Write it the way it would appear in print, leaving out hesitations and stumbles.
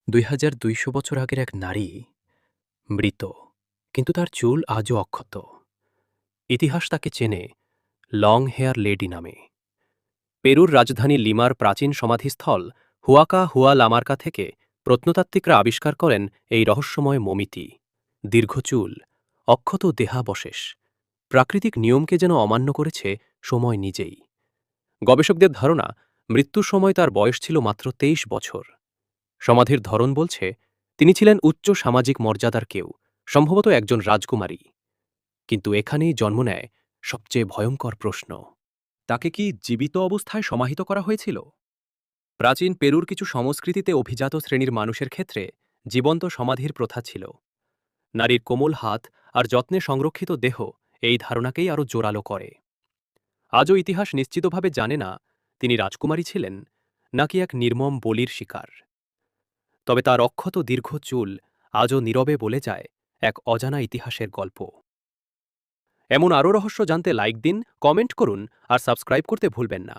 ২,২০০ বছর আগের এক নারী মৃত, কিন্তু তার চুল আজও অক্ষত। ইতিহাস তাকে চেনে লং হেয়ার লেডি নামে। পেরুর রাজধানী লিমার প্রাচীন সমাধিস্থল হুয়াকা হুয়া লামার্কা থেকে প্রত্নতাত্ত্বিকরা আবিষ্কার করেন এই রহস্যময় মমিটি। দীর্ঘ চুল, অক্ষত দেহাবশেষ, প্রাকৃতিক নিয়মকে যেন অমান্য করেছে সময় নিজেই। গবেষকদের ধারণা, মৃত্যুর সময় তার বয়স ছিল মাত্র ২৩ বছর। সমাধির ধরন বলছে তিনি ছিলেন উচ্চ সামাজিক মর্যাদার কেউ, সম্ভবত একজন রাজকুমারী। কিন্তু এখানেই জন্ম নেয় সবচেয়ে ভয়ঙ্কর প্রশ্ন, তাকে কি জীবিত অবস্থায় সমাহিত করা হয়েছিল? প্রাচীন পেরুর কিছু সংস্কৃতিতে অভিজাত শ্রেণীর মানুষের ক্ষেত্রে জীবন্ত সমাধির প্রথা ছিল। নারীর কোমল হাত আর যত্নে সংরক্ষিত দেহ এই ধারণাকেই আরও জোরালো করে। আজও ইতিহাস নিশ্চিতভাবে জানে না তিনি রাজকুমারী ছিলেন নাকি এক নির্মম বলির শিকার। তবে তার অক্ষত দীর্ঘ চুল আজও নীরবে বলে যায় এক অজানা ইতিহাসের গল্প। এমন আরও রহস্য জানতে লাইক দিন, কমেন্ট করুন আর সাবস্ক্রাইব করতে ভুলবেন না।